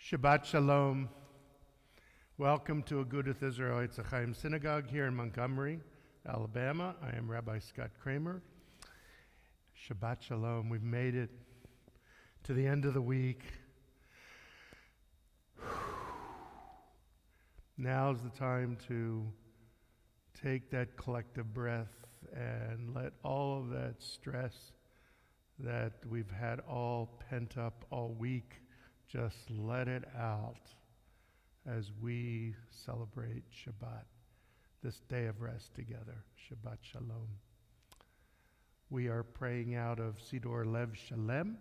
Shabbat Shalom. Welcome to Agudath Israel Etz Ahayem Synagogue here in Montgomery, Alabama. I am Rabbi Scott Kramer. Shabbat Shalom. We've made it to the end of the week. Now's the time to take that collective breath and let all of that stress that we've had all pent up all week, just let it out as we celebrate Shabbat, this day of rest together. Shabbat Shalom. We are praying out of Siddur Lev Shalem.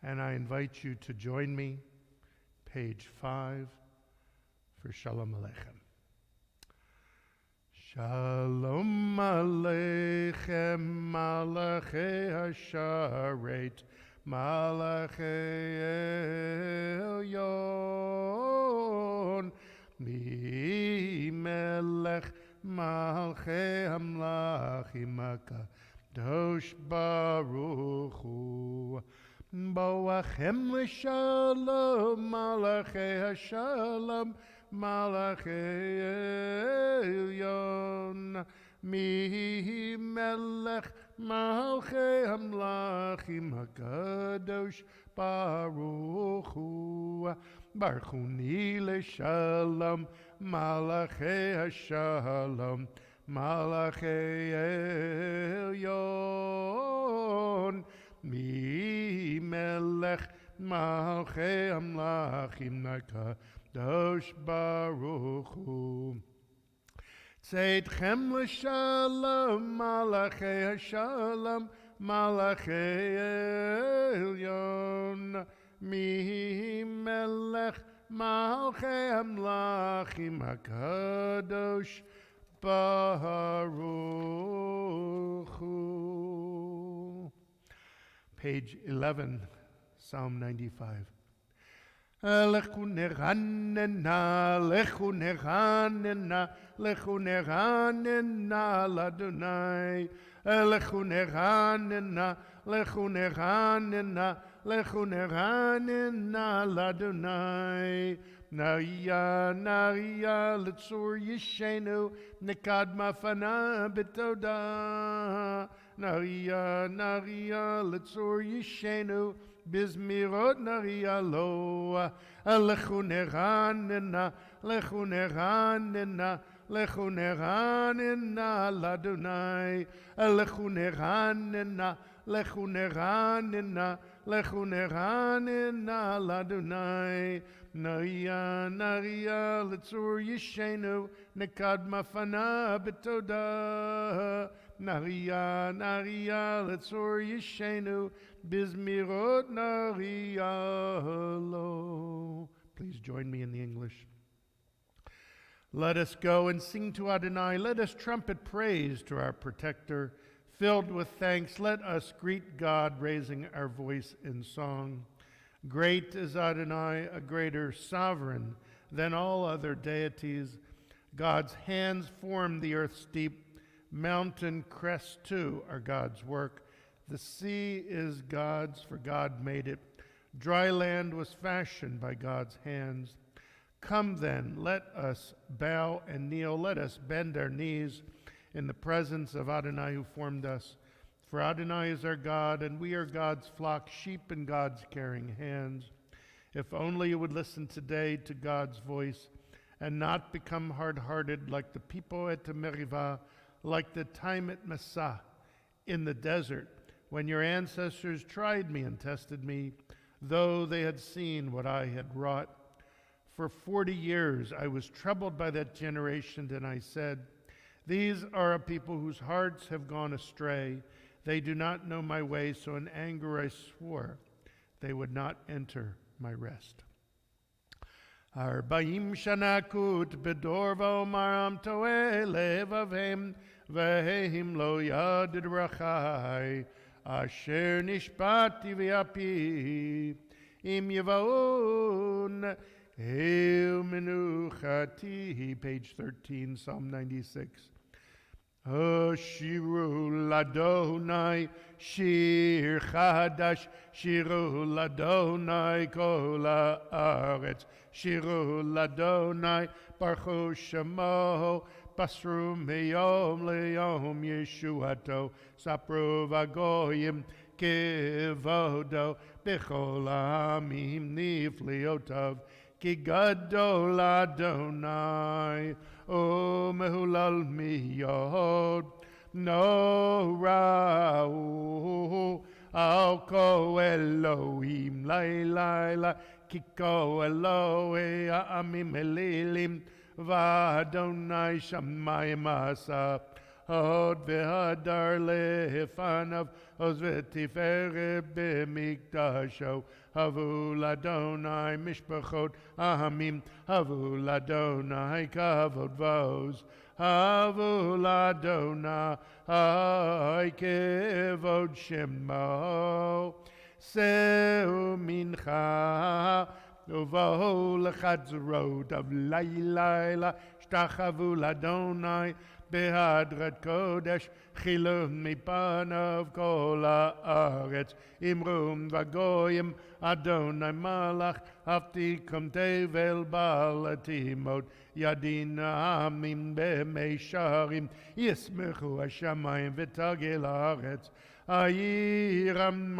And I invite you to join me, page 5, for Shalom Aleichem. Shalom Aleichem, Malachei HaSharet, Malachei Elyon, Mi-Melech Malchei Hamlachim HaKadosh Baruch Hu, Boachem L'Shalom, Malachei HaShalom, Malachei Elyon, Mi-Melech Malchei Hamlachim HaKadosh Baruch Hu, Barchuni L'Shalom, Malachei HaShalom, Malachei Elyon, Mi-Melech Malchei Hamlachim HaKadosh Baruch Hu. Tzedchem L'Shalom, Malachei HaShalom, Malachei Elyon, Mi-Melech Malchei Hamlachim HaKadosh Baruch Hu. Page 11, Psalm 95. Lechu neranena, lechu neranena, lechu neranena l'Adonai. Lechu neranena, lechu neranena, lechu neranena l'Adonai. Nariya, nariya, l'tzur yishenu, nekad mafana b'toda. Nariya, nariya, l'tzur yishenu, bizmirot nariya lo. Lechu neranena, lechu neranena, lechu neranena l'Adonai. Lechu neranena, lechu neranena, lechu neranena l'Adonai. Nariya, nariya, l'tzur yishenu, nekad mafana b'toda. Nariya, nariya, l'tzur yishenu, bizmirot nariya lo. Please join me in the English. Let us go and sing to Adonai. Let us trumpet praise to our protector. Filled with thanks, let us greet God, raising our voice in song. Great is Adonai, a greater sovereign than all other deities. God's hands formed the earth's deep. Mountain crests too are God's work. The sea is God's, for God made it. Dry land was fashioned by God's hands. Come then, let us bow and kneel. Let us bend our knees in the presence of Adonai who formed us. For Adonai is our God, and we are God's flock, sheep in God's caring hands. If only you would listen today to God's voice and not become hard-hearted like the people at Merivah, like the time at Massah in the desert, when your ancestors tried me and tested me, though they had seen what I had wrought. For 40 years I was troubled by that generation, and I said, these are a people whose hearts have gone astray. They do not know my way, so in anger I swore they would not enter my rest. Arba'im shana kut bedor v'omaram to'eh levavim v'hehim lo yadid rachai asher nishpati v'api im yavaon el menuchati. Page 13, Psalm 96. Shiru Ladonai, Shir Chadash, Shiru Ladonai, Kol Haaretz, Shiru Ladonai, Baruch Shemo, Basru Meyom Leyom Yeshuato, Sapru Vagoyim, Kivodo, Bechol Ha'amim Nifliotov, Ki Gadol Adonai, O Mehulal Miyod, No Ra'u, Al Ko Elohim, Lai Lai Lai, Kiko Eloi, Ha'amim Elilim, V'Adonai Shamayim Asa, Hod V'Hadar Lefanav, Oz V'Tiferet B'Mikdasho, Havu Ladonai Mishpachot Ahamim, Havu Ladonai Kavod Vos, Havu Ladonai Kevod Shemo, Seu Mincha, Uvo Lechatzrot of Laila, Shtachavu Ladonai, Behadrat Kodesh, Chilum Mipanav Kol Haaretz, Imrum Vagoyim, Adonai Malach, Haftikum Tevel Balatimot, Yadin Amim B'Meisharim, Yismechu Hashamayim V'Tagil Haaretz, Ayiram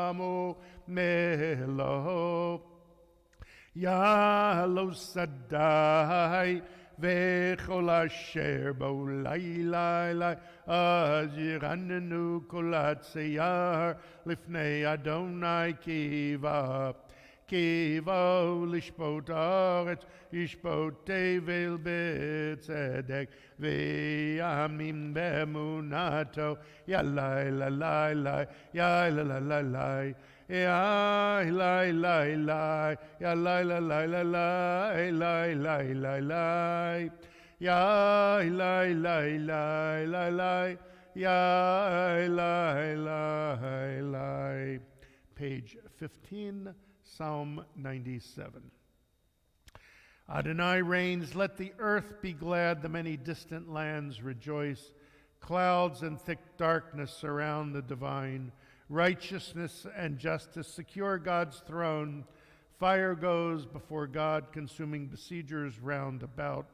Mayamu Melo, Yalo Sadai, V'chol asher bo lai lai lai, az yiranenu kol hatziyar lifnei Adonai kiva, kiva lishpot haaretz, yishpot tevel b'tzedek, v'yamim b'emunato, ya lai la lai lai, ya la la la lai, ya lai lai lai, ya lai la lai la lai, lai lai lai lai, ya lai lai lai lai lai, ya lai lai lai. Page 15, Psalm 97. Adonai reigns, let the earth be glad, the many distant lands rejoice. Clouds and thick darkness surround the divine. Righteousness and justice secure God's throne. Fire goes before God, consuming besiegers round about.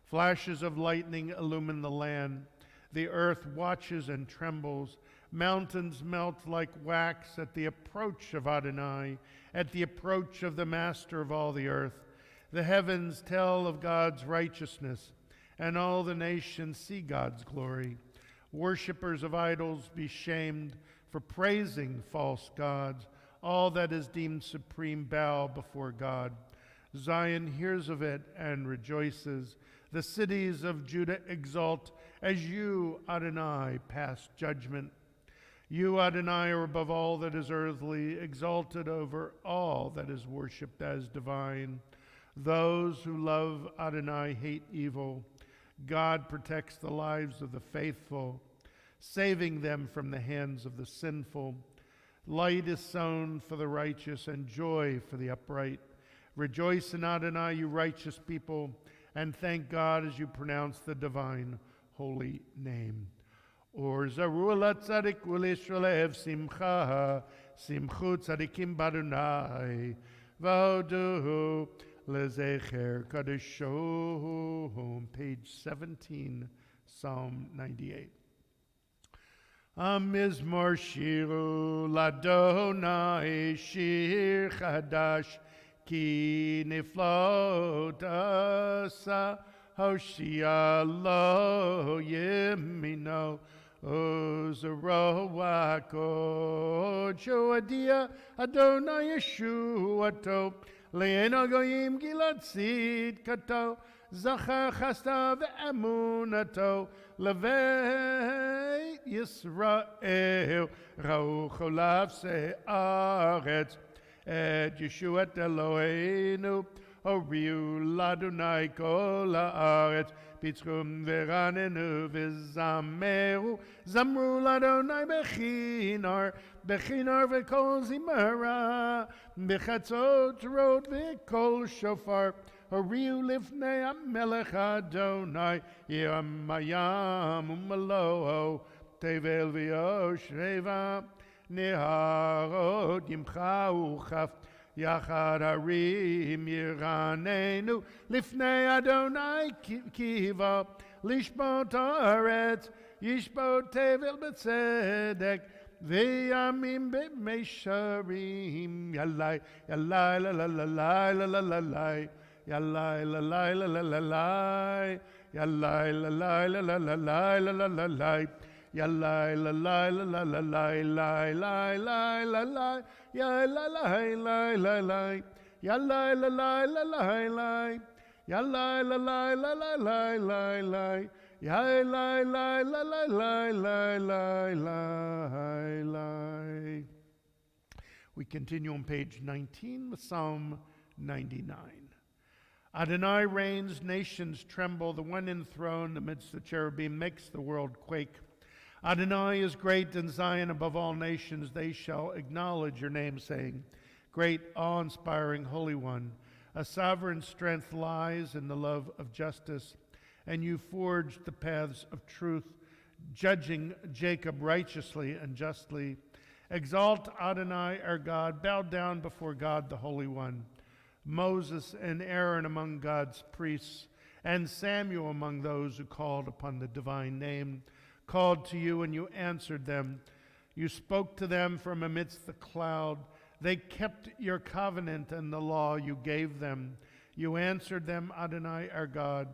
Flashes of lightning illumine the land. The earth watches and trembles. Mountains melt like wax at the approach of Adonai, at the approach of the Master of all the earth. The heavens tell of God's righteousness, and all the nations see God's glory. Worshippers of idols be shamed for praising false gods. All that is deemed supreme bow before God. Zion hears of it and rejoices. The cities of Judah exult as you, Adonai, pass judgment. You, Adonai, are above all that is earthly, exalted over all that is worshipped as divine. Those who love Adonai hate evil. God protects the lives of the faithful, saving them from the hands of the sinful. Light is sown for the righteous and joy for the upright. Rejoice in Adonai, you righteous people, and thank God as you pronounce the divine holy name. Or zaru la tzadik u'lishalev simcha, simchu tzadikim b'Adonai, v'hodu lezecher kadesho. Page 17, Psalm 98. Amizmor shiru ladonai shir chadash, ki niflot asa hoshia lo yemino ozerowako joadia Adonai Yeshuato le'eno goyim gilad sid kato zachar chasta ve'emunato levei Yisrael ra'u cholav se'aretz et Yeshuat Eloheinu Oriu l'Adonai kol haaretz pitzchum veranenu v'zameru zamru l'Adonai bechinar v'kol zimara b'chatzot rot v'kol shofar Horiu lifnei HaMelech Adonai, Yamayam Umalo, Tevel v'Yosheva, Neharot Yimcha Uchaf, Yachad Harim Yiranenu, Lifnei Adonai Kiva, Lishbot Haaretz, Yishbot Tevel B'Tzedek, V'yamim B'Meisharim, Yalai, Yalai, La La La La La La La La, Yalai, La La La La La La, Yalai, La La La La La La La La La La, Yalai, La La La La La La La La La La La, Yalai, La La La La, Yalai, La La La La La, Yalai, La La La La La La La, Yai lai lai lai lai lai lai lai lai lai. We continue on page 19 with Psalm 99. Adonai reigns, nations tremble, the one enthroned amidst the cherubim makes the world quake. Adonai is great in Zion above all nations, they shall acknowledge your name, saying, Great, awe-inspiring Holy One, a sovereign strength lies in the love of justice, and you forged the paths of truth, judging Jacob righteously and justly. Exalt Adonai our God, bow down before God the Holy One. Moses and Aaron among God's priests, and Samuel among those who called upon the divine name, called to you and you answered them. You spoke to them from amidst the cloud. They kept your covenant and the law you gave them. You answered them, Adonai our God.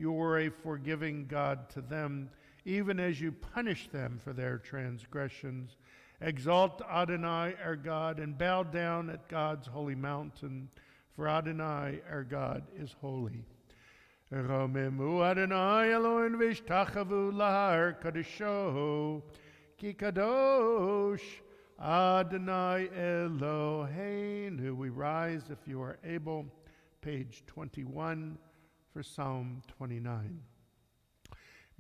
You were a forgiving God to them, even as you punished them for their transgressions. Exalt Adonai our God and bow down at God's holy mountain, for Adonai our God is holy. Romemu Adonai Elohim v'ishtachavu lahar kadisho, ki kadosh Adonai Eloheinu. We rise, if you are able, page 21. For Psalm 29.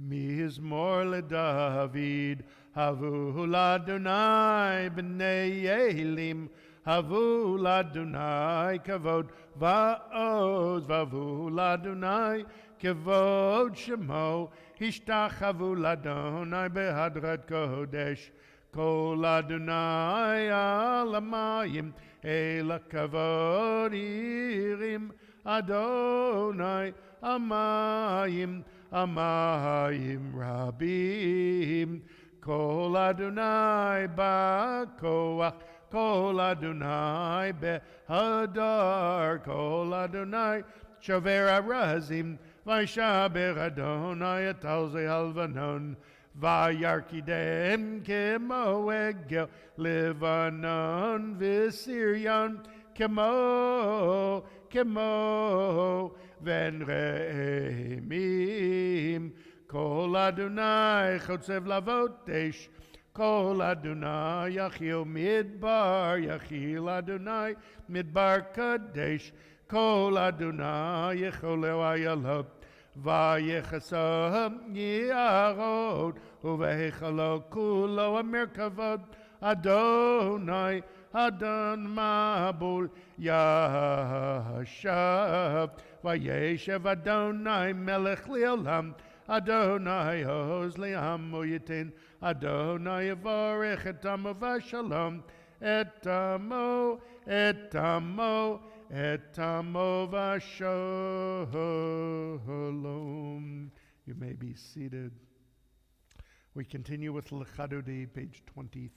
Mizmor leDavid, havu l'Adonai b'nei Yehilim, havu l'Adonai kavod va'oz, vavu l'Adonai kavod shemo, hishtachavu l'Adonai behadrat kodesh, kol Adonai al hamayim, el kavod irim, Adonai Amayim, Amayim Rabim, Kol Adonai Ba'koach, Kol Adonai Behadar, Kol Adonai Shover Arazim, Vaishaber Adonai Atalze Halvanon, Vayarkidem Kemo Egel, Levanon Visirion, Kemo ven re'emim, kol Adonai chotzev lavotesh, kol Adonai yachil Adonai midbar kadesh, kol Adonai yecholeu ayalot, vayechasam yiarod, uvehechalo kulo amerkavod, Adonai Adon Mabul Yashav, Vayeshev Adonai Melech Leolam, Adonai Oz Le'am Uyitin, Adonai Yavarech Etamo Vashalom, Etamo Vashalom. You may be seated. We continue with Lechadodi, page 23.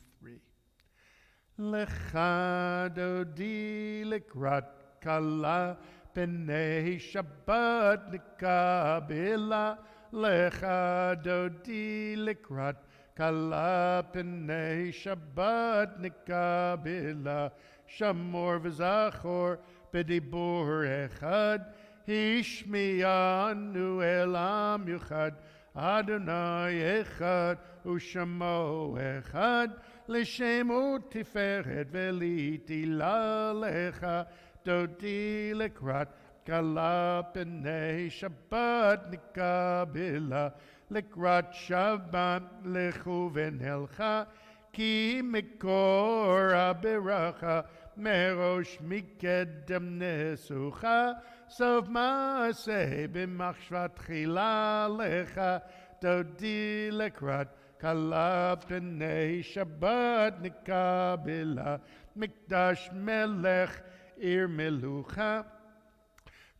Lecha dodi likrat kala p'nei Shabbat nikabela. Lecha dodi likrat kala p'nei Shabbat nikabela. Shamor v'zachor b'dibur echad, hishmiyanu elam yuchad. Adonai echad u'shamo echad. L'shem u'tiferet v'liti lalecha dodi lekrat kala p'nei Shabbat nikabela. Lekrat Shabbat lechu v'nelcha ki mikor abiracha merosh mikedem nesucha, sov maaseh b'machshvat chila lecha, dodi lekrat kala p'nei Shabbat nikabela, mikdash melech ir melucha,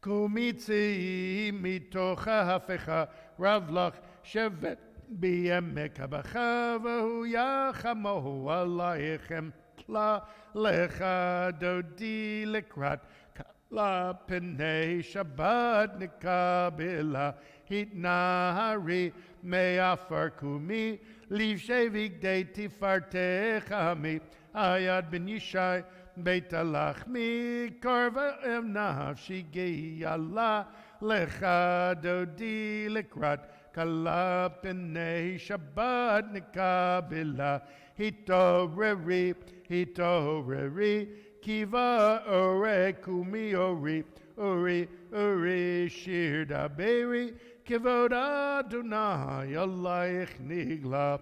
kumitzi mitocha hafecha, ravlach shevet biyemek habacha, v'hu yachamohu alaychem tla lecha, dodi lekrat kala p'nei Shabbat nikabela, hitnahari me'afar kumi, liv shevik de tifartecha mi, ayad ben yishai beit alachmi, karva nafshi geyala lecha, dodi lekrat kala p'nei Shabbat nikabela, hitoreri, kiva ore kumi ori, uri shir daberi, kivod Adonai alayich nigla,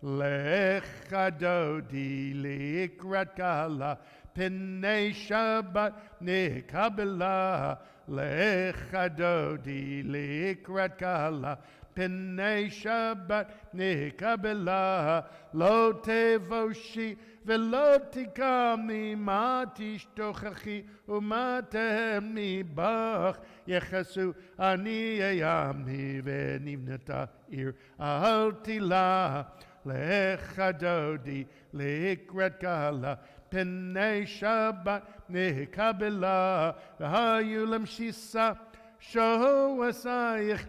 lecha dodi likrat kala p'nei Shabbat nikabela, lecha dodi likrat kala p'nei Shabbat nikabela, lo tevoshi velo tikami ma tishtochachi uma tehemni bach, yechasu ani eyamni venivnata ir altila, lecha dodi likrat kala p'nei Shabbat nikabela, v'hayulam shisa shohu asayich,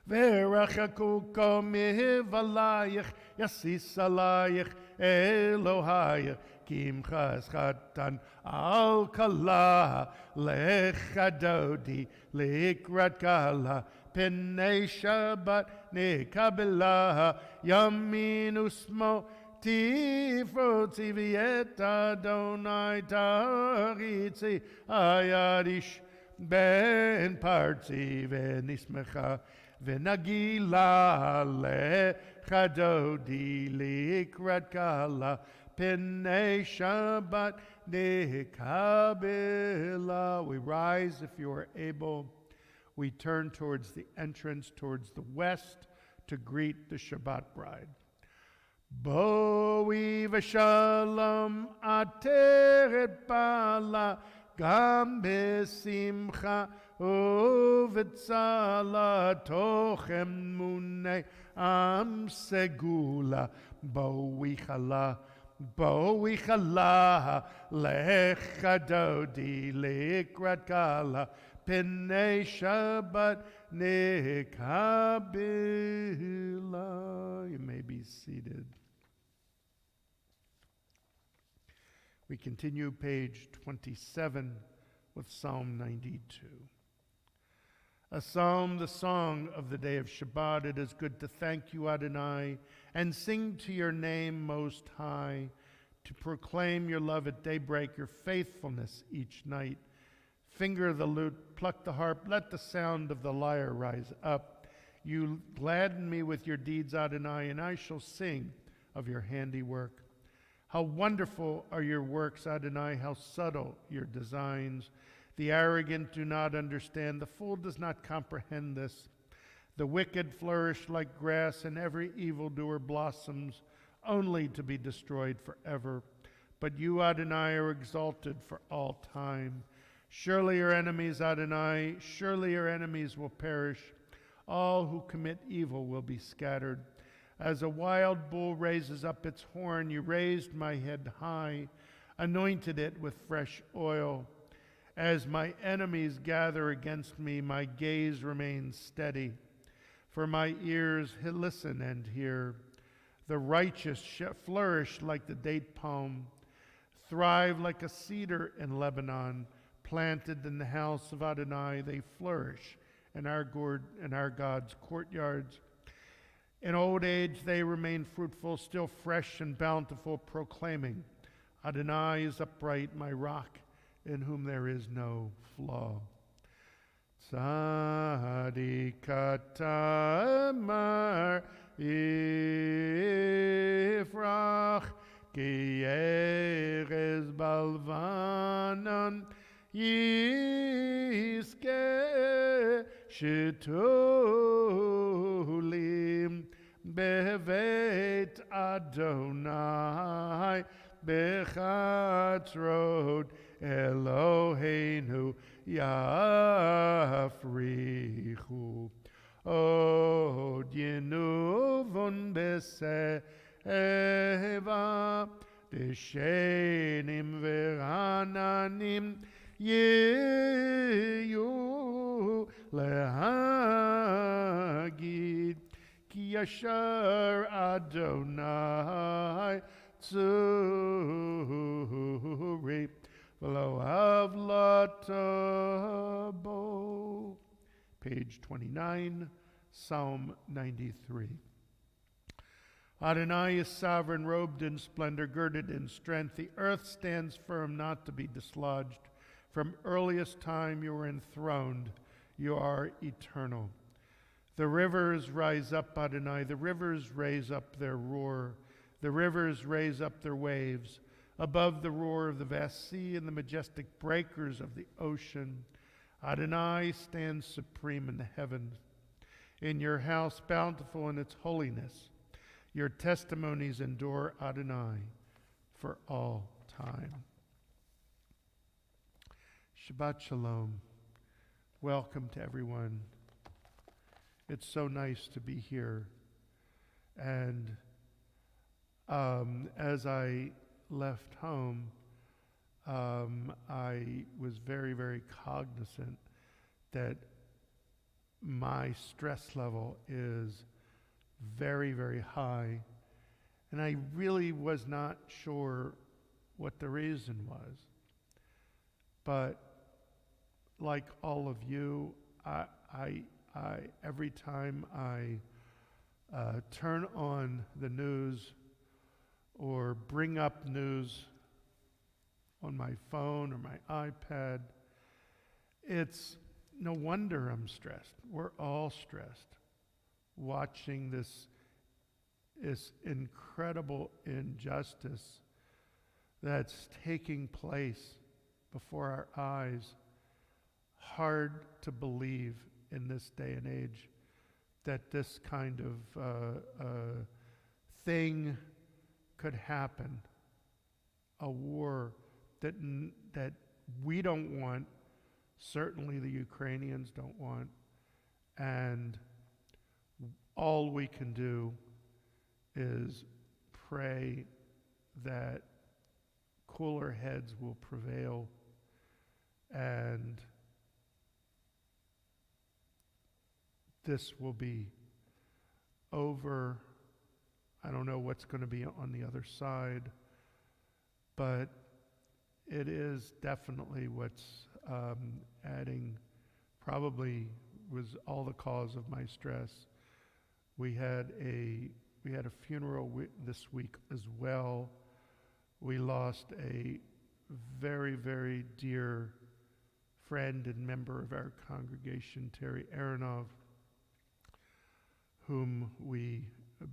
v'erachaku komiv alayich, yasis alayich Elohayich, kimcha eschatan al kala, lecha dodi likrat kala p'nei Shabbat nikabela, yamin usmo tifrotzi v'yet Adonai taritzi, ayadish ben partzi v'nismecha v'nagila, lecha dodi likrat kala p'nei Shabbat nikabela. We rise if you are able. We turn towards the entrance, towards the west, to greet the Shabbat bride. Boi v'shalom ateret bala, gam besimcha uvetzala, tochem munei am segula, boi chala, lecha dodi likrat kala p'nei Shabbat nikabela. You may be seated. We continue page 27 with Psalm 92. A psalm, the song of the day of Shabbat. It is good to thank you, Adonai, and sing to your name most high, to proclaim your love at daybreak, your faithfulness each night. Finger the lute, pluck the harp, let the sound of the lyre rise up. You gladden me with your deeds, Adonai, and I shall sing of your handiwork. How wonderful are your works, Adonai, how subtle your designs. The arrogant do not understand, the fool does not comprehend this. The wicked flourish like grass, and every evildoer blossoms, only to be destroyed forever. But you, Adonai, are exalted for all time. Surely your enemies, Adonai, surely your enemies will perish. All who commit evil will be scattered. As a wild bull raises up its horn, you raised my head high, anointed it with fresh oil. As my enemies gather against me, my gaze remains steady. For my ears listen and hear. The righteous flourish like the date palm, thrive like a cedar in Lebanon. Planted in the house of Adonai, they flourish in our God's courtyards. In old age they remain fruitful, still fresh and bountiful, proclaiming, Adonai is upright, my rock, in whom there is no flaw. Tzadik tamar ifrach ki erez balvanon yiske shitulim bevet Adonai bechatzrot Eloheinu yafrichu od yenuvon beseva deshenim verananim yeyu lehagid ki yashar Adonai tzuri v'lo avlatabo. Page 29, Psalm 93. Adonai is sovereign, robed in splendor, girded in strength. The earth stands firm, not to be dislodged. From earliest time you are enthroned. You are eternal. The rivers rise up, Adonai. The rivers raise up their roar. The rivers raise up their waves. Above the roar of the vast sea and the majestic breakers of the ocean, Adonai stands supreme in the heavens. In your house, bountiful in its holiness, your testimonies endure, Adonai, for all time. Shabbat Shalom. Welcome to everyone. It's so nice to be here. And as I left home, I was very, very cognizant that my stress level is very, very high. And I really was not sure what the reason was. But like all of you, I every time I turn on the news or bring up news on my phone or my iPad, it's no wonder I'm stressed. We're all stressed watching this incredible injustice that's taking place before our eyes. Hard to believe in this day and age that this kind of thing could happen. A war that we don't want, certainly the Ukrainians don't want, and all we can do is pray that cooler heads will prevail and this will be over. I don't know what's going to be on the other side, but it is definitely what's adding, probably was all the cause of my stress. We had a funeral this week as well. We lost a very, very dear friend and member of our congregation, Terry Aronov, whom we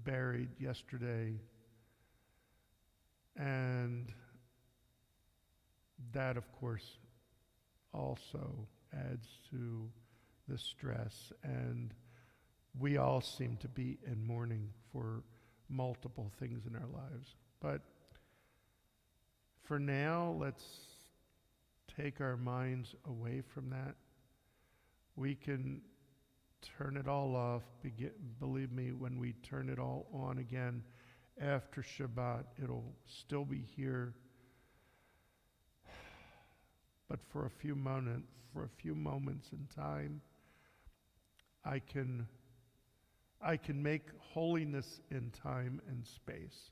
buried yesterday. And that, of course, also adds to the stress. And we all seem to be in mourning for multiple things in our lives. But for now, let's take our minds away from that. We can turn it all off. Believe me, when we turn it all on again after Shabbat, it'll still be here. But for a few moments in time, I can make holiness in time and space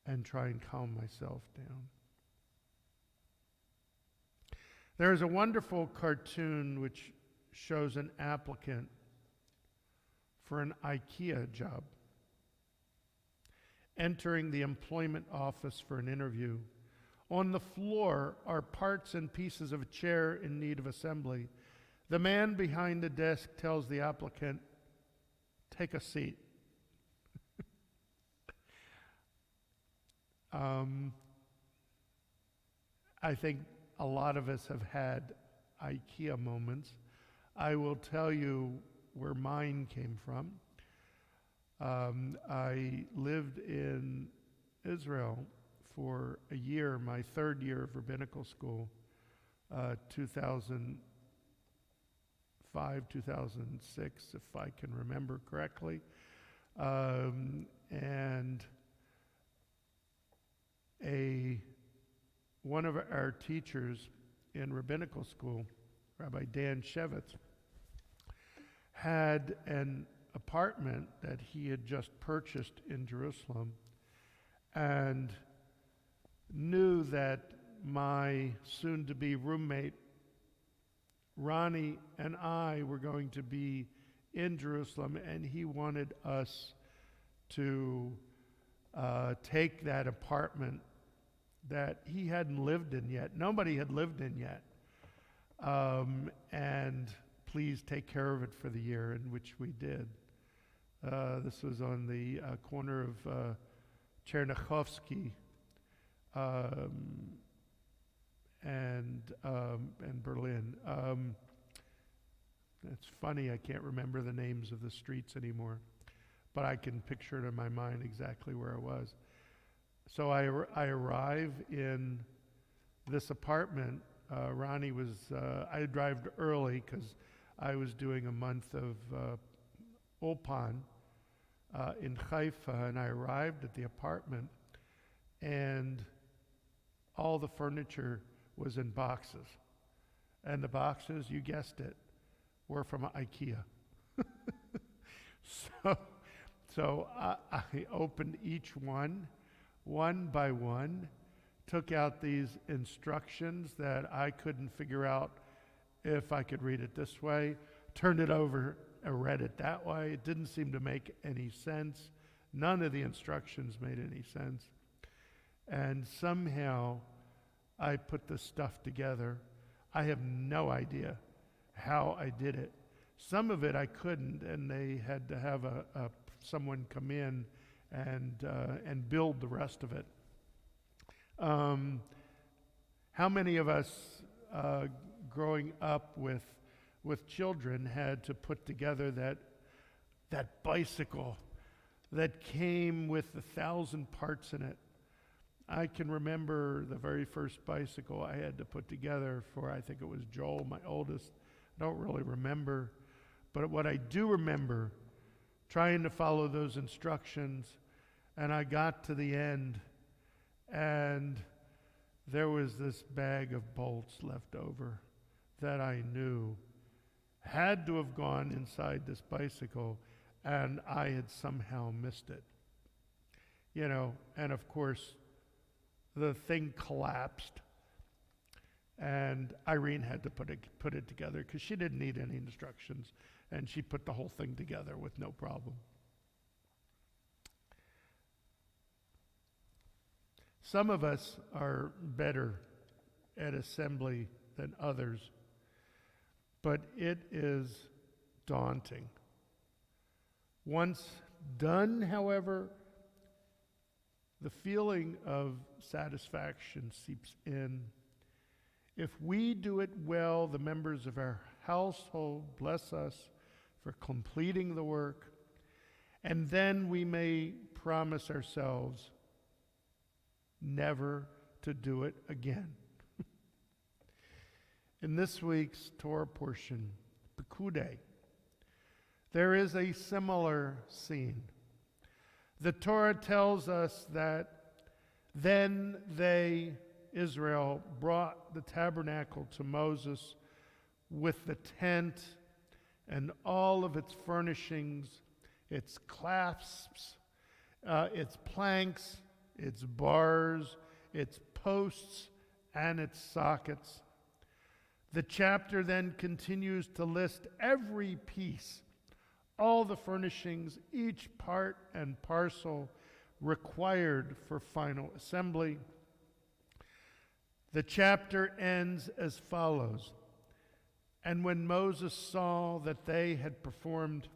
and try and calm myself down. There is a wonderful cartoon which shows an applicant for an IKEA job entering the employment office for an interview. On the floor are parts and pieces of a chair in need of assembly. The man behind the desk tells the applicant, "Take a seat." I think a lot of us have had IKEA moments. I will tell you where mine came from. I lived in Israel for a year, my third year of rabbinical school, 2005, 2006, if I can remember correctly. And one of our teachers in rabbinical school, Rabbi Dan Shevitz, had an apartment that he had just purchased in Jerusalem and knew that my soon-to-be roommate, Ronnie, and I were going to be in Jerusalem, and he wanted us to take that apartment that he hadn't lived in yet. Nobody had lived in yet. And please take care of it for the year, in which we did. This was on the corner of Chernichovsky and Berlin. It's funny, I can't remember the names of the streets anymore, but I can picture it in my mind exactly where I was. So I arrive in this apartment. Ronnie was, I arrived early because I was doing a month of Ulpan in Haifa, and I arrived at the apartment, and all the furniture was in boxes. And the boxes, you guessed it, were from IKEA. So I opened each one by one, took out these instructions that I couldn't figure out if I could read it this way, turned it over and read it that way. It didn't seem to make any sense. None of the instructions made any sense. And somehow I put this stuff together. I have no idea how I did it. Some of it I couldn't, and they had to have someone come in and build the rest of it. How many of us growing up with children had to put together that bicycle that came with 1,000 parts in it? I can remember the very first bicycle I had to put together for, I think it was Joel, my oldest. I don't really remember. But what I do remember, trying to follow those instructions, and I got to the end, and there was this bag of bolts left over that I knew had to have gone inside this bicycle, and I had somehow missed it. You know, and of course, the thing collapsed, and Irene had to put it together because she didn't need any instructions, and she put the whole thing together with no problem. Some of us are better at assembly than others, but it is daunting. Once done, however, the feeling of satisfaction seeps in. If we do it well, the members of our household bless us for completing the work, and then we may promise ourselves never to do it again. In this week's Torah portion, Pekudei, there is a similar scene. The Torah tells us that then they, Israel, brought the tabernacle to Moses with the tent and all of its furnishings, its clasps, its planks, its bars, its posts, and its sockets. The chapter then continues to list every piece, all the furnishings, each part and parcel required for final assembly. The chapter ends as follows. And when Moses saw that they had performed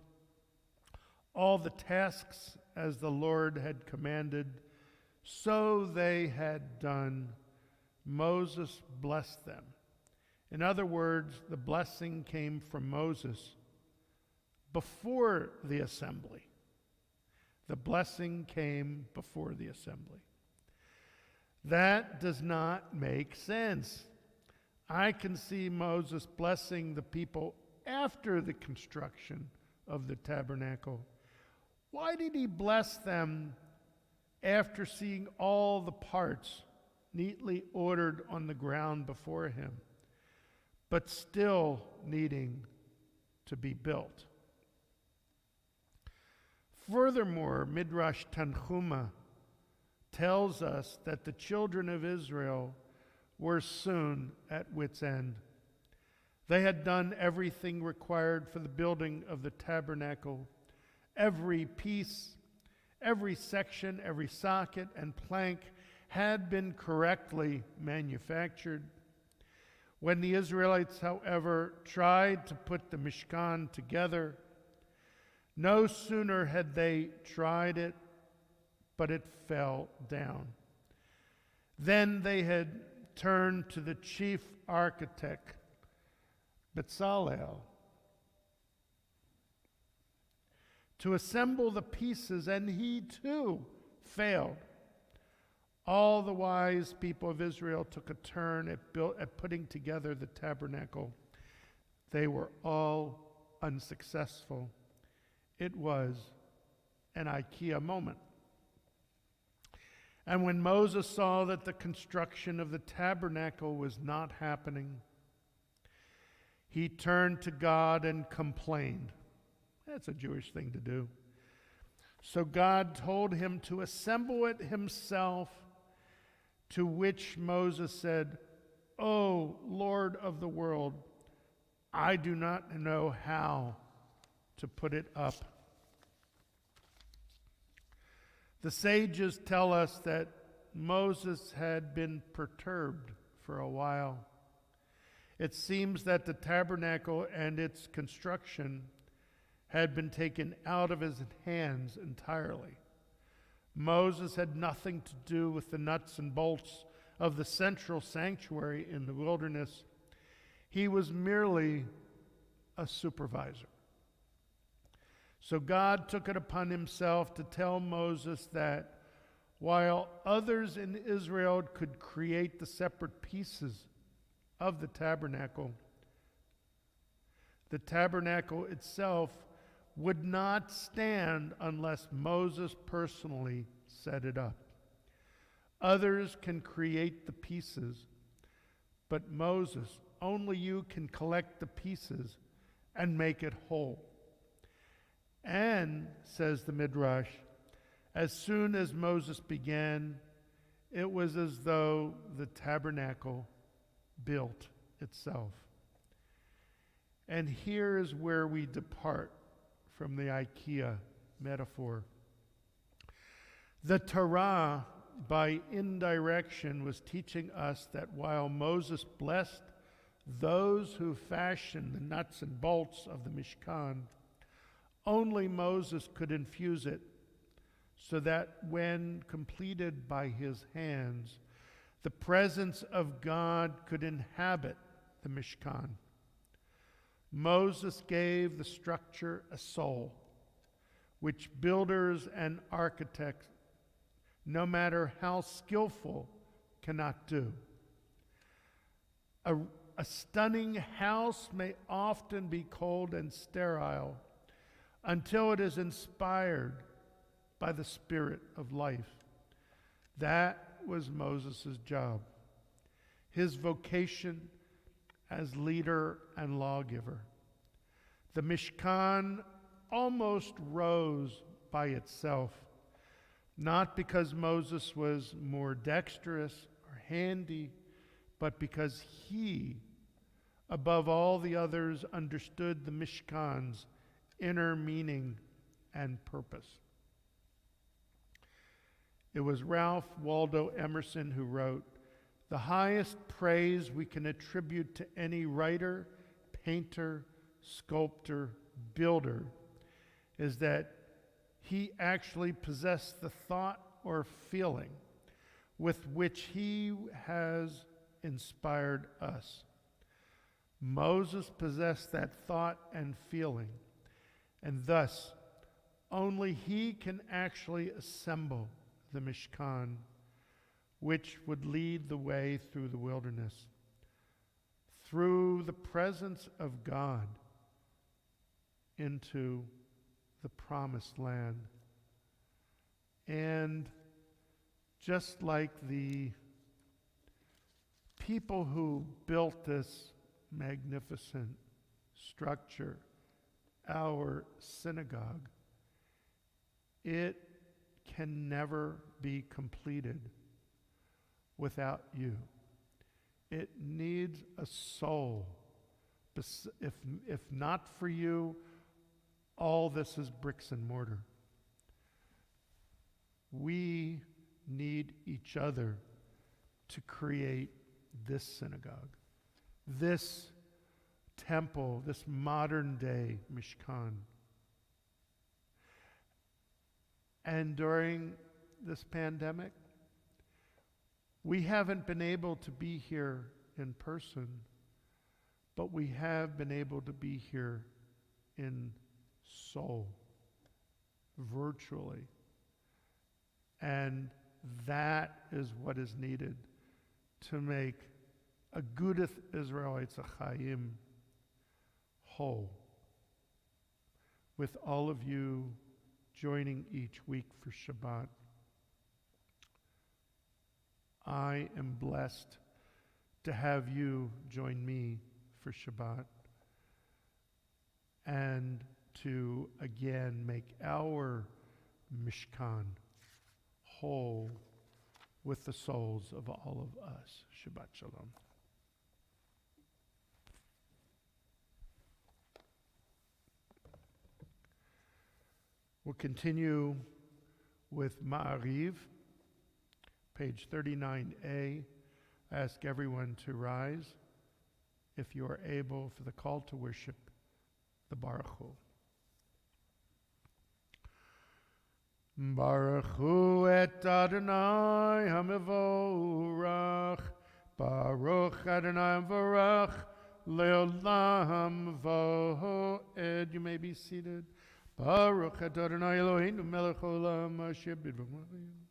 all the tasks as the Lord had commanded, So they had done. Moses blessed them. In other words, the blessing came from Moses before the assembly. The blessing came before the assembly. That does not make sense. I can see Moses blessing the people after the construction of the tabernacle. Why did he bless them after seeing all the parts neatly ordered on the ground before him, but still needing to be built? Furthermore, Midrash Tanchuma tells us that the children of Israel were soon at wit's end. They had done everything required for the building of the tabernacle. Every piece, every section, every socket and plank had been correctly manufactured. When the Israelites, however, tried to put the Mishkan together, no sooner had they tried it, but it fell down. Then they had turned to the chief architect, Bezalel, to assemble the pieces, and he too failed. All the wise people of Israel took a turn at putting together the tabernacle. They were all unsuccessful. It was an IKEA moment. And when Moses saw that the construction of the tabernacle was not happening, he turned to God and complained. That's a Jewish thing to do. So God told him to assemble it himself, to which Moses said, "O Lord of the world, I do not know how to put it up." The sages tell us that Moses had been perturbed for a while. It seems that the tabernacle and its construction had been taken out of his hands entirely. Moses had nothing to do with the nuts and bolts of the central sanctuary in the wilderness. He was merely a supervisor. So God took it upon himself to tell Moses that while others in Israel could create the separate pieces of the tabernacle itself would not stand unless Moses personally set it up. Others can create the pieces, but Moses, only you can collect the pieces and make it whole. And, says the Midrash, as soon as Moses began, it was as though the tabernacle built itself. And here is where we depart from the IKEA metaphor. The Torah, by indirection, was teaching us that while Moses blessed those who fashioned the nuts and bolts of the Mishkan, only Moses could infuse it, so that when completed by his hands, the presence of God could inhabit the Mishkan. Moses gave the structure a soul, which builders and architects, no matter how skillful, cannot do. A stunning house may often be cold and sterile until it is inspired by the spirit of life. That was Moses' job, his vocation as leader and lawgiver. The Mishkan almost rose by itself, not because Moses was more dexterous or handy, but because he, above all the others, understood the Mishkan's inner meaning and purpose. It was Ralph Waldo Emerson who wrote, "The highest praise we can attribute to any writer, painter, sculptor, builder is that he actually possessed the thought or feeling with which he has inspired us. Moses possessed that thought and feeling, and thus only he can actually assemble the Mishkan, which would lead the way through the wilderness, through the presence of God into the promised land. And just like the people who built this magnificent structure, our synagogue, it can never be completed without you. It needs a soul. If not for you, all this is bricks and mortar. We need each other to create this synagogue, this temple, this modern day Mishkan. And during this pandemic, we haven't been able to be here in person, but we have been able to be here in soul, virtually. And that is what is needed to make Agudath Israel Etz Ahayem whole. With all of you joining each week for Shabbat, I am blessed to have you join me for Shabbat and to again make our Mishkan whole with the souls of all of us. Shabbat Shalom. We'll continue with Ma'ariv, page 39a. I ask everyone to rise, if you are able, for the call to worship the Baruch Hu. Baruch Hu et Adonai HaMevorach, Baruch Adonai HaMevorach, Leolam Voed. You may be seated. Baruch et Adonai Eloheinu melech olam asher bidvarim.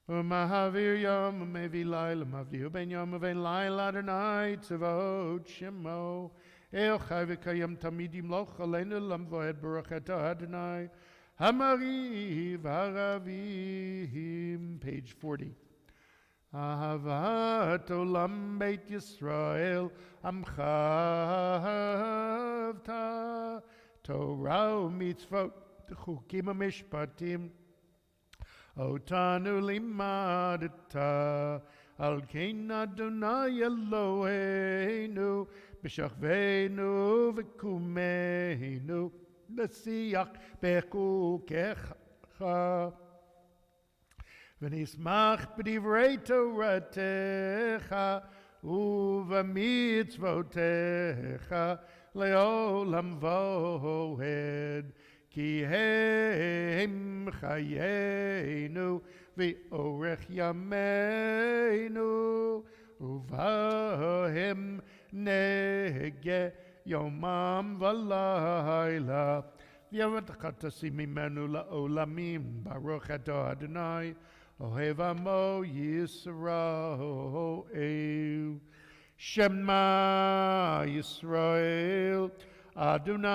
Umahavir yom umevi laila mavdiu ben yom uvein laila Adonai tzavot shemo. El chai v'kayam tamid yimloch aleinu lam voed baruch et Adonai hamariv haravim. Page 40. Ahavat olam beit Yisrael amchavta Torah u'mitzvot chukim u'mishpatim otanu limadta al kein Adonai Eloheinu b'shachveinu v'kumeinu l'siach b'chukecha ונשמח בדברי תורתך ובמצוותיך לעולם ועד, כי הם חיינו ואורך ימינו, ובהם נהגה יומם ולילה. ויבטח תשים ממנו לעולמים, ברוך אתה אדוני אוהב עמו ישראל. שמע ישראל אדוני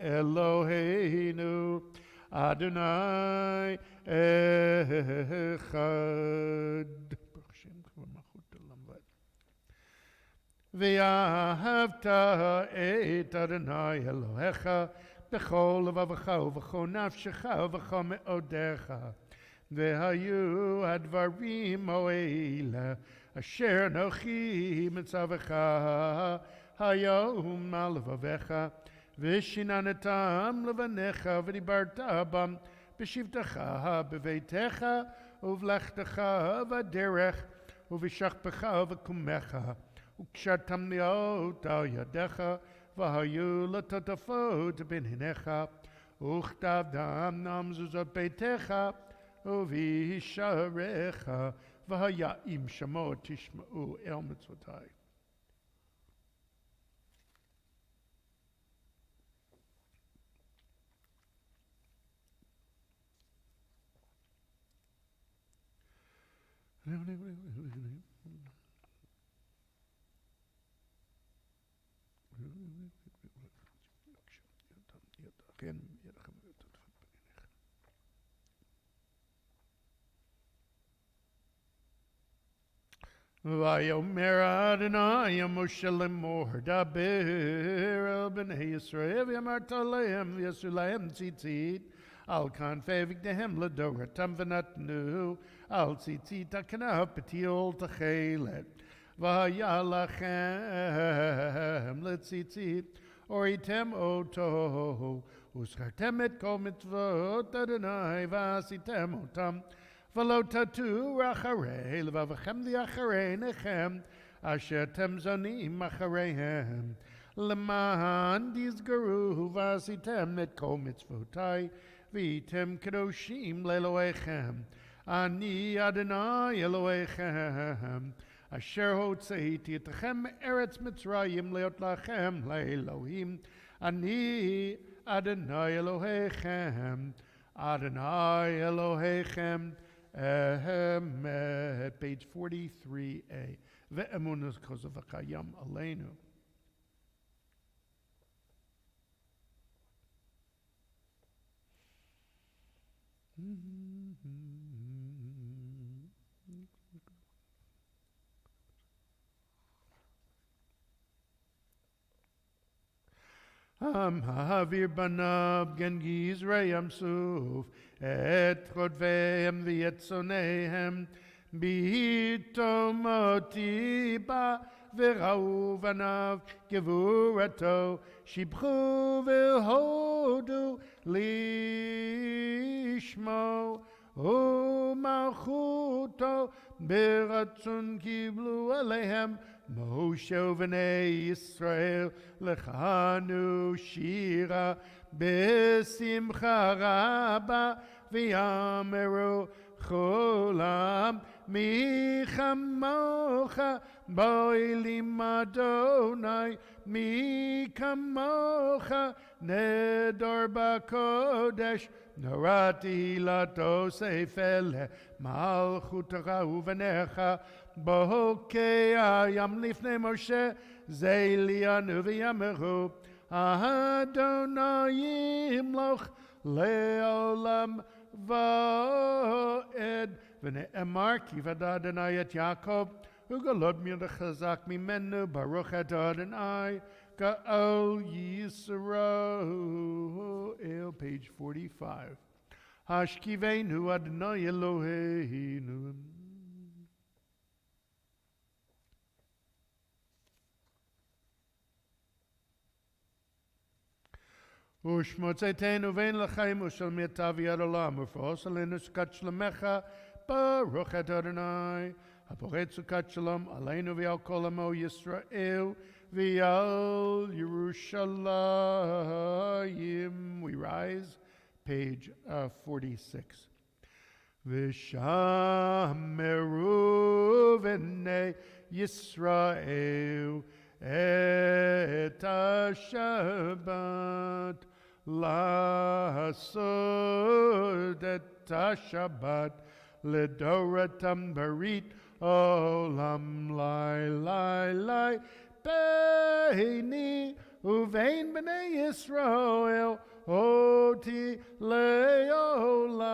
אלוהינו אדוני אחד. ברוך שם כבוד מלכות עולם ועד. ואהבת את אדוני אלוהיך בכל לבבך ובכל נפשך ובכל מאודיך. והיו הדברים האלה אשר אנוכי מצווך היום על לבביך, ושיננתם לבניך ודיברת בם בשבתך בביתך ובלכתך בדרך ובשכבך ובקומך, וקשרתם להיות על ידיך, והיו לטוטפות בין עיניך, וכתבתם על מזוזות ביתך uvisharecha v'haya'im shamot tishma'u el mitzvotai. Vayomer Adonai Moshe lemor daber el bnei Yisrael v'yamarta lehem v'yasu lehem tzitzit al kanfei v'gdehem ledoratam v'natnu al tzitzit haknaf b'tiol techelet v'haya lachem letzitzit oritem oto uschartem et kol mitzvot Adonai v'asitem otam V'lo tatu racharei levavachem v'yacharei nechem asher tem zonim achareihem leman dizgaru v'asitem et kol mitzvotai v'item kadoshim le'elohechem ani Adonai Elohechem asher hotzeiti etchem eretz Mitzrayim leot lachem le'elohim ani Adonai Elohechem Adonai Elohechem Emet, page 43a. Ve'emunus kozavakayam aleinu. Havir banav gen Yisrael suf et chodvehem v'yetzonehem bitomoti ba v'rau vanav gevurato shibchu v'hodu lishmo u'malchuto beratzon kiblu alehem Moshe v'nei Yisrael lechanu shira besimcha rabba v'yameru cholam mi chamocha boilim Adonai mi kamocha nedor b'kodesh norati lato seifele malchutara uvenecha Bohokei ayam lifnei Moshe zeilianu v'yameru Adonai yimloch leolam va'ed v'ne'emar kivad Adonai et Yaakov ugalod mirachazak mimenu baruch et Adonai ka'ol Yisrael, page 45. Hashkivenu Adonai Eloheinu. Ushmotzetenu vein l'chaim ushal mietav yad olam ufos alenu sukat shlemecha baruch et Adonai haporet sukat shalom aleinu v'al kol amo Yisrael v'al Yerushalayim. We rise, page 46. V'shameru v'nei Yisrael et ha-Shabbat Lasod et ha-Shabbat ledoratam barit olam lai beini uvein b'nei Yisrael oti leolam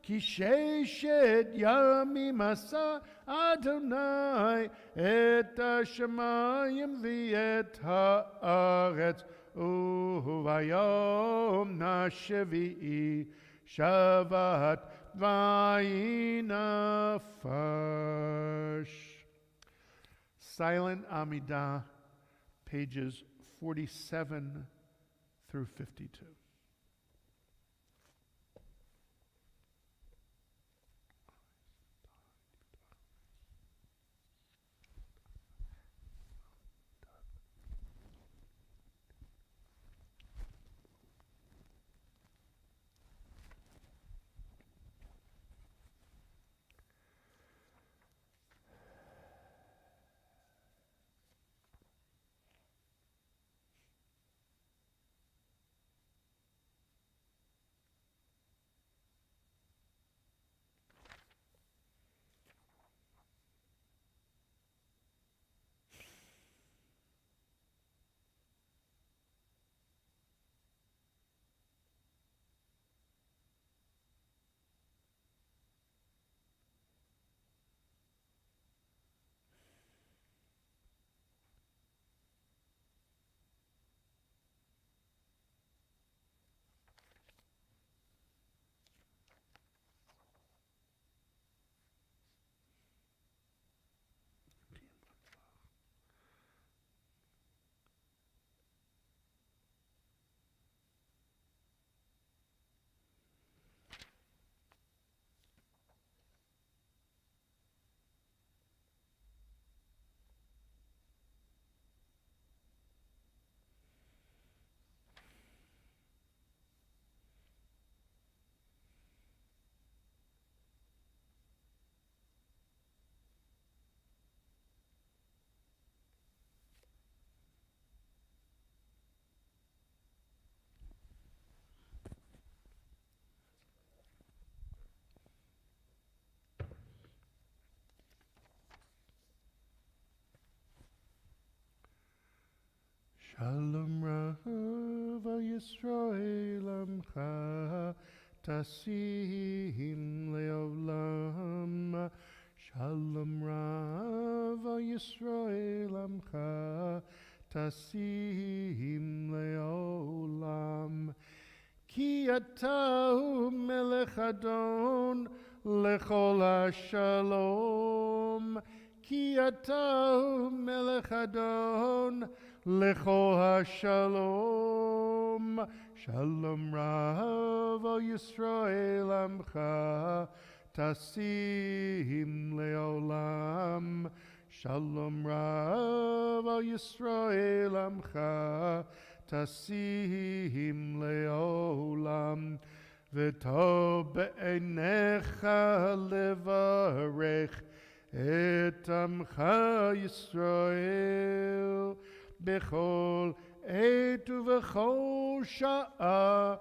ki sheshet yamim asa Adonai et ha-shamayim v'et ha'aretz uvayom na-shvi'i Shabbat vayinafash. Silent Amidah, pages 47 through 52. Shalom Rav Yisrael Amcha Tasim Leolam. Shalom Rav Yisrael Amcha Tasim Leolam. Ki Atahu Melech Adon Lechol HaShalom. Ki Atahu Melech Adon Lechol HaShalom. Shalom Rav Yisrael Amcha Tasim Leolam. Shalom Rav Yisrael Amcha Tasim Leolam. V'tov be'einecha levarech et amcha Yisrael bechol et uvechol sha'a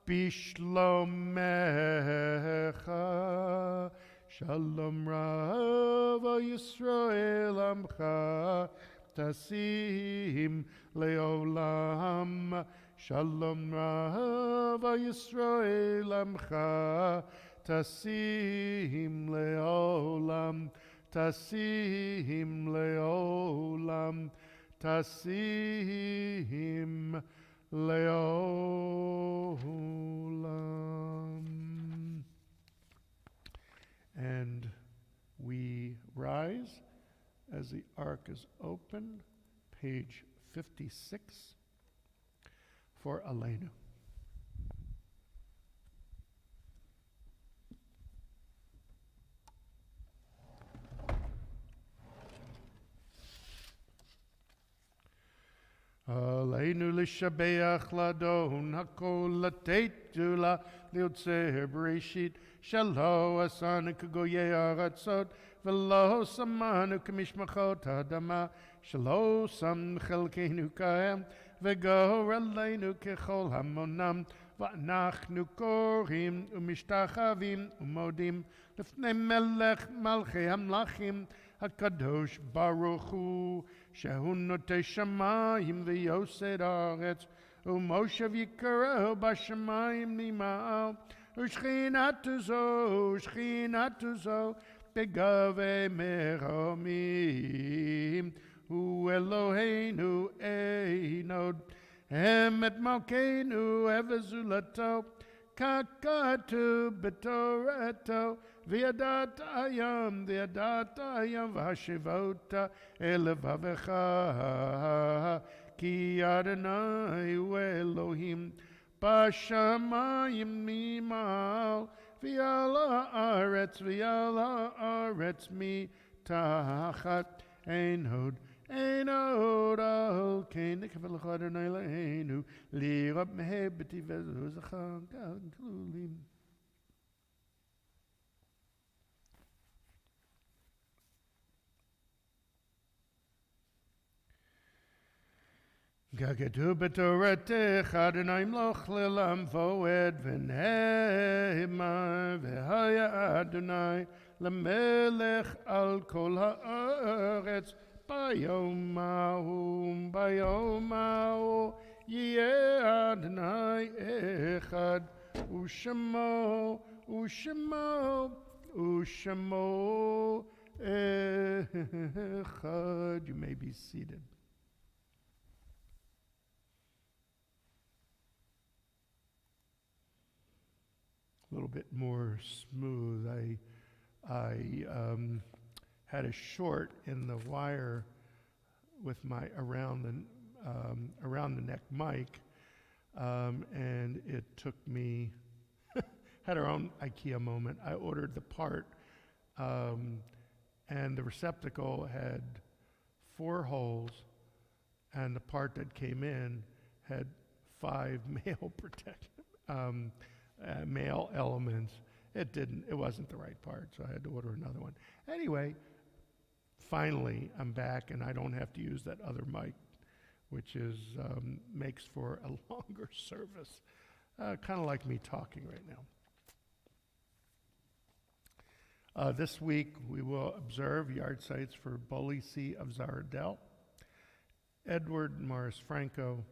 bishlomecha. Shalom Rav Yisrael Amcha Tasim Leolam. Shalom Rav Yisrael Amcha Tasim Leolam. Tasim Leolam. Tasim Leolam. And we rise as the ark is open, page 56, for Aleinu. Aleinu l'shabeach ladon hakol latetu la liotzer bereshit shalo asanu kagoye aratzot v'lo samanu kamishmachot hadama shalo sam chelkeinu kahem v'gor aleinu kechol hamonam v'anachnu korim umishtachavim umodim lefnei melech malchei hamlachim HaKadosh Baruch Hu Shehu Notei Shamayim V'Yosed Haaretz U'Moshe V'Yikarehu B'Shamayim Nima'al U'Shchinatu Zo Begavei Meromim U'Eloheinu Einod Emet Malkeinu Evezulato Kakatu B'Torato V'yadat ayam v'hashivota elevavecha ki Adonai hu Elohim b'shamayim mimal v'yal haaretz mitachat einod al kein nekavelecha Adonai leinu lirab mehebeti v'zuzacha gaglulim. Gagadu b'toratech Adonai mloch le'lam voed v'nehemar v'haya Adonai l'melech al kol ha'aretz bayomahu yeh Adonai echad u'shemo echad. You may be seated. A little bit more smooth. I had a short in the wire with my around the neck mic, and it took me had our own IKEA moment. I ordered the part, and the receptacle had 4 holes, and the part that came in had 5 male elements. It wasn't the right part, so I had to order another one. Anyway, finally, I'm back, and I don't have to use that other mic, which makes for a longer service, kind of like me talking right now. This week, we will observe yard sites for Boli C of Zaradel Edward Morris Franco,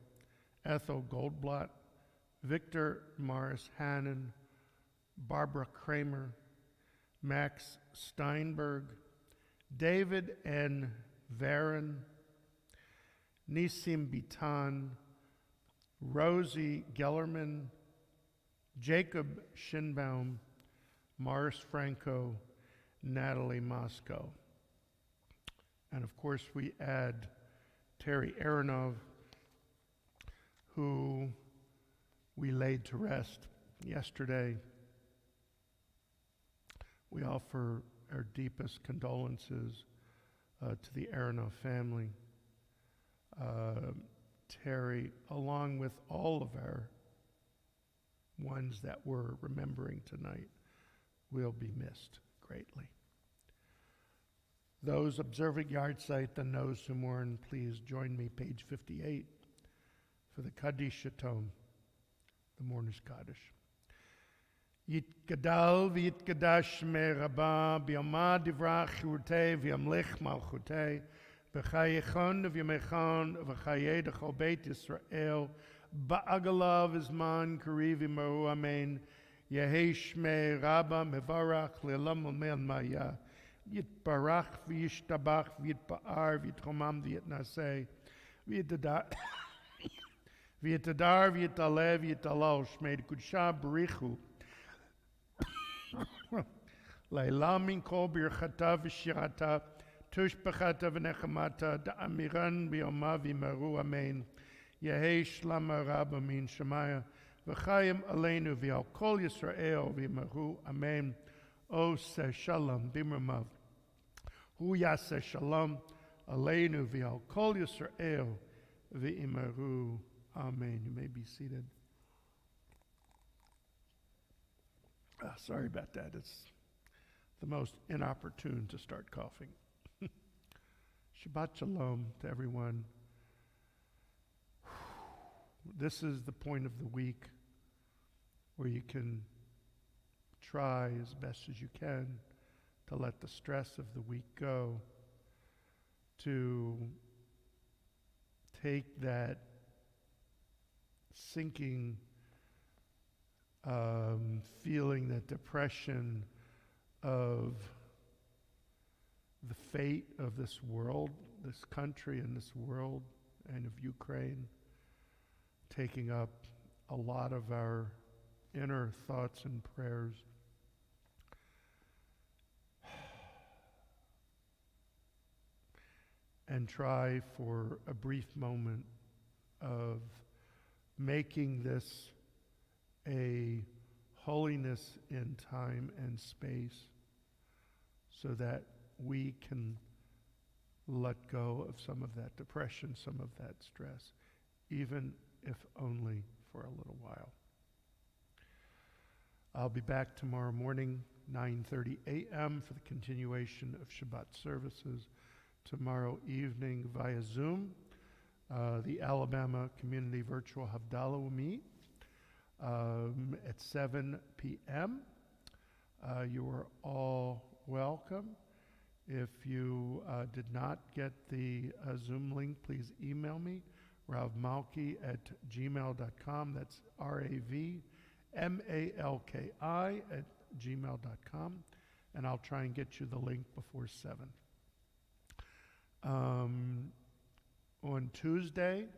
Ethel Goldblatt, Victor Morris Hannon, Barbara Kramer, Max Steinberg, David N. Varon, Nisim Bitan, Rosie Gellerman, Jacob Schinbaum, Morris Franco, Natalie Moscow. And of course we add Terry Aronov, who we laid to rest yesterday. We offer our deepest condolences to the Aronov family. Terry, along with all of our ones that we're remembering tonight, will be missed greatly. Those observing Yahrzeit and those who mourn, please join me, page 58, for the Kaddish Tome, the Mourner's Kaddish. Yitgadal v'yitgadash me rabba b'yoma divrach churtei v'yamlich malchutei v'chayechon v'yamechon v'chayei d'chol beit Yisrael ba'agalav izman kariv imaru amen yehesh me rabba mevarach le'olam omen maya yitbarach v'yishtabach v'yitba'ar v'yitchomam v'yitnaseh v'yitadar v'yitalev v'yitalal shmei d'kudsha b'richu Laila min kol birchata v'shirata tushbechata v'nechamata da'amiran b'yoma v'imaru amen Yehei shlama rabba min shemaya v'chayim aleinu v'al kol Yisrael v'imaru amen O se shalom b'mramav Hu yaseh shalom aleinu v'al kol Yisrael v'imaru amen. You may be seated. Sorry about that. It's the most inopportune to start coughing. Shabbat Shalom to everyone. This is the point of the week where you can try as best as you can to let the stress of the week go, to take that sinking feeling, that depression of the fate of this world, this country and this world, and of Ukraine, taking up a lot of our inner thoughts and prayers. And try for a brief moment of making this a holiness in time and space so that we can let go of some of that depression, some of that stress, even if only for a little while. I'll be back tomorrow morning, 9:30 a.m. for the continuation of Shabbat services. Tomorrow evening via Zoom, the Alabama Community Virtual Havdalah will meet at 7 p.m. You are all welcome. If you did not get the Zoom link, please email me, ravmalki@gmail.com. That's ravmalki@gmail.com. And I'll try and get you the link before 7. On Tuesday,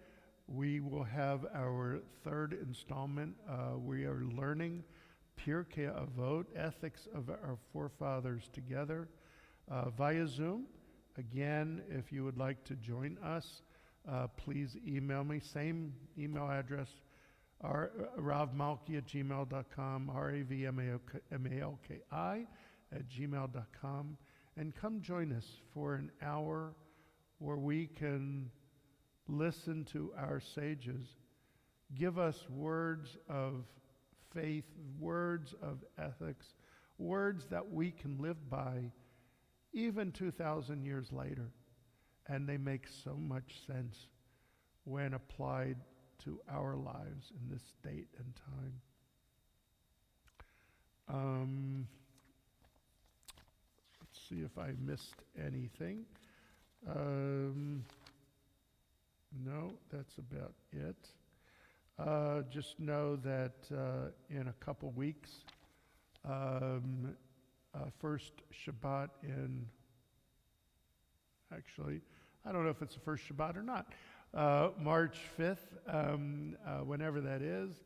we will have our third installment. We are learning Pirkei Avot, ethics of our forefathers together, via Zoom. Again, if you would like to join us, please email me. Same email address, ravmalki@gmail.com, ravmalki@gmail.com, and come join us for an hour where we can listen to our sages give us words of faith, words of ethics, words that we can live by even 2,000 years later. And they make so much sense when applied to our lives in this state and time. Let's see if I missed anything. No, that's about it. Just know that in a couple weeks, first Shabbat in, actually, I don't know if it's the first Shabbat or not, March 5th, whenever that is,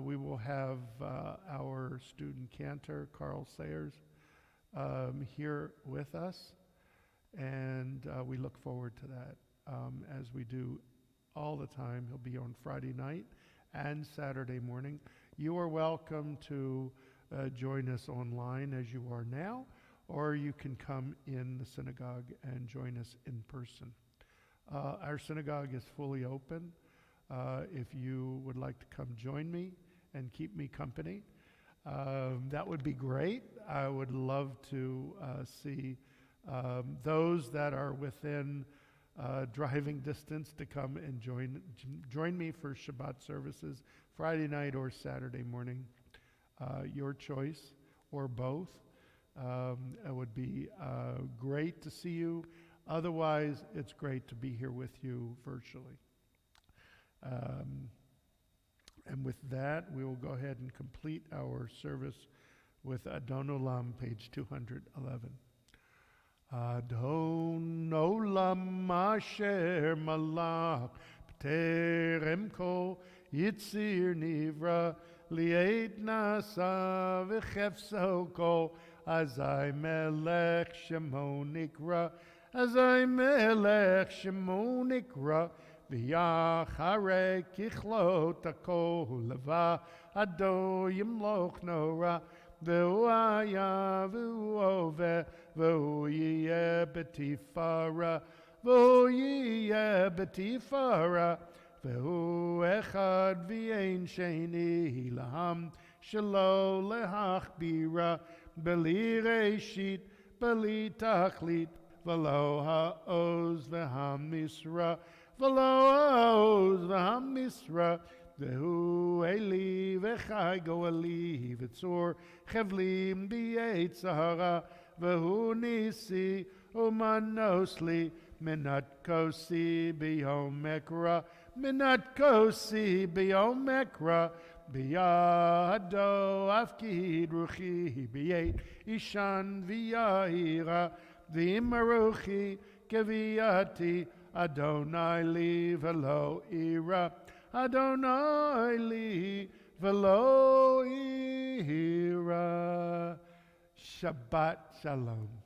we will have our student cantor, Carl Sayers, here with us, and we look forward to that, as we do all the time. He'll be on Friday night and Saturday morning. You are welcome to join us online as you are now, or you can come in the synagogue and join us in person. Our synagogue is fully open. If you would like to come join me and keep me company, that would be great. I would love to see those that are within driving distance to come and join me for Shabbat services, Friday night or Saturday morning. Your choice, or both. It would be great to see you. Otherwise, it's great to be here with you virtually. And with that, we will go ahead and complete our service with Adon Olam, page 211. Adon Olam asher malach b'terem kol yitzir nivra li'et nasa v'chefso kol azai melech shemo nikra azai melech shemo nikra v'yacharei kichlot hakol leva ado yimloch nora v'hu haya v'hu oveh v'hu yiyeh b'tifara v'hu yiyeh b'tifara v'hu echad v'yein sheni laham shelo lehachbira b'li reshit b'li tachlit v'lo ha'oz v'hamisra v'lo ha'oz v'hamisra v'hu eli v'chai go'eli v'tzor chevlim b'Etz Ahayem v'hu nisi umanosli minat kosi b'yom ekra minat kosi b'yom ekra b'yado afkid ruchi b'yet ishan v'yahira v'imaruchi keviyati Adonai li v'lo ira Adonai li v'lo ira. Shabbat Shalom.